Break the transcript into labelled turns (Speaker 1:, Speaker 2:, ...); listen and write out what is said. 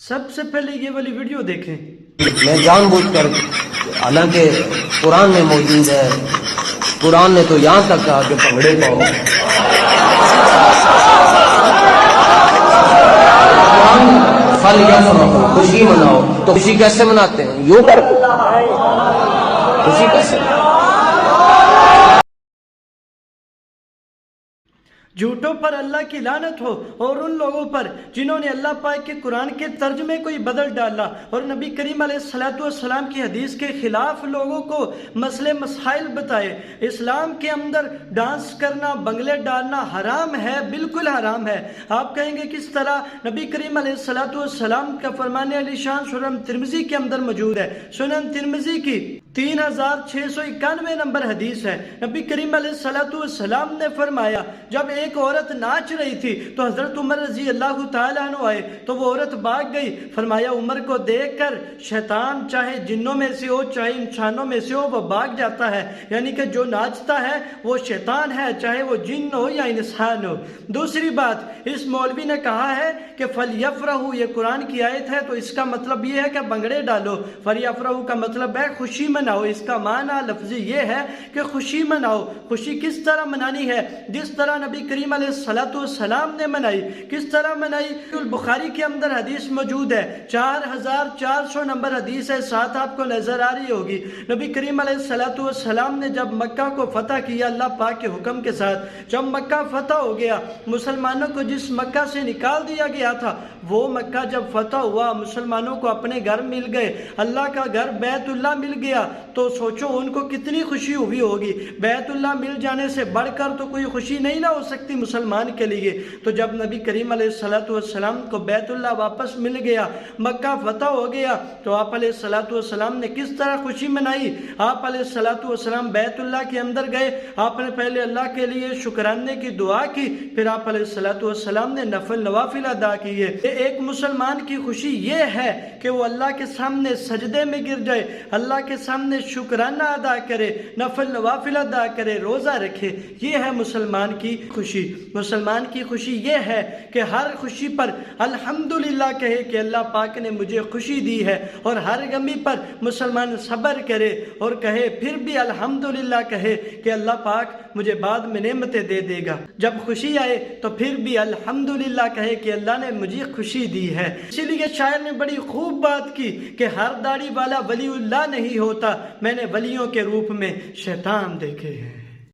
Speaker 1: سب سے پہلے یہ والی ویڈیو دیکھیں۔
Speaker 2: میں جان بوجھ کر، حالانکہ قرآن میں موجود ہے، قرآن نے تو یہاں تک کہا کہ بھنگڑے پاؤ، پھل یا خوشی مناؤ، تو خوشی کیسے مناتے ہیں؟ یوں کر خوشی کیسے؟
Speaker 1: جھوٹوں پر اللہ کی لعنت ہو، اور ان لوگوں پر جنہوں نے اللہ پاک کے قرآن کے ترجمے کو ہی بدل ڈالا اور نبی کریم علیہ السلام کی حدیث کے خلاف لوگوں کو مسئلے مسائل بتائے۔ اسلام کے اندر ڈانس کرنا، بنگلے ڈالنا حرام ہے، بالکل حرام ہے۔ آپ کہیں گے کس طرح؟ نبی کریم علیہ السلام کا فرمان علی شان سنن ترمذی کے اندر موجود ہے۔ سنن ترمذی کی 3691 نمبر حدیث ہے۔ نبی کریم علیہ السلام نے فرمایا، جب ایک عورت ناچ رہی تھی تو حضرت عمر رضی اللہ تعالیٰ عنہ آئے تو وہ عورت بھاگ گئی۔ فرمایا عمر کو دیکھ کر شیطان چاہے جنوں میں سے ہو چاہے انسانوں میں سے ہو وہ بھاگ جاتا ہے، یعنی کہ جو ناچتا ہے وہ شیطان ہے، چاہے وہ جن ہو یا انسان ہو۔ دوسری بات، اس مولوی نے کہا ہے کہ فَلْيَفْرَحُوا، یہ قرآن کی آیت ہے تو اس کا مطلب یہ ہے کہ بنگڑے ڈالو۔ فَلْيَفْرَحُوا کا مطلب ہے خوشی مناؤ، اس کا معنی لفظی یہ ہے کہ خوشی مناؤ۔ خوشی کس طرح منانی ہے؟ جس طرح نبی کریم علیہ السلام نے منائی۔ کس طرح منائی؟ البخاری کے اندر حدیث موجود ہے، 4400 نمبر حدیث ہے، ساتھ آپ کو نظر آ رہی ہوگی۔ نبی کریم علیہ السلام نے جب مکہ کو فتح کیا اللہ پاک کے حکم کے ساتھ، جب مکہ فتح ہو گیا، مسلمانوں کو جس مکہ سے نکال دیا گیا تھا وہ مکہ جب فتح ہوا، مسلمانوں کو اپنے گھر مل گئے، اللہ کا گھر بیت اللہ مل گیا، تو سوچو ان کو کتنی خوشی ہوئی ہوگی۔ بیت اللہ مل جانے سے بڑھ کر تو کوئی خوشی نہیں نہ ہو سکتی مسلمان کے لیے۔ تو جب نبی کریم علیہ السلام کو بیت اللہ واپس مل گیا، مکہ فتح ہو گیا، تو آپ علیہ السلام نے کس طرح خوشی منائی؟ آپ علیہ السلام بیت اللہ کے اندر گئے، آپ نے پہلے اللہ کے لیے شکرانے کی دعا کی، پھر آپ علیہ السلام نے نوافل ادا کیے۔ ایک مسلمان کی خوشی یہ ہے کہ وہ اللہ کے سامنے سجدے میں گر جائے، اللہ کے سامنے شکرانہ ادا کرے، نوافل ادا کرے، روزہ رکھے، یہ ہے مسلمان کی خوشی۔ مسلمان کی خوشی یہ ہے کہ ہر خوشی پر الحمدللہ کہے کہ اللہ پاک نے مجھے خوشی دی ہے، اور ہر غمی پر مسلمان صبر کرے اور کہے پھر بھی الحمدللہ کہے کہ اللہ پاک مجھے بعد میں نعمتیں دے دے گا۔ جب خوشی آئے تو پھر بھی الحمدللہ کہے کہ اللہ نے مجھے خوشی دی ہے۔ اسی لیے شاعر نے بڑی خوب بات کی کہ ہر داڑھی والا ولی اللہ نہیں ہوتا، میں نے ولیوں کے روپ میں شیطان دیکھے ہیں۔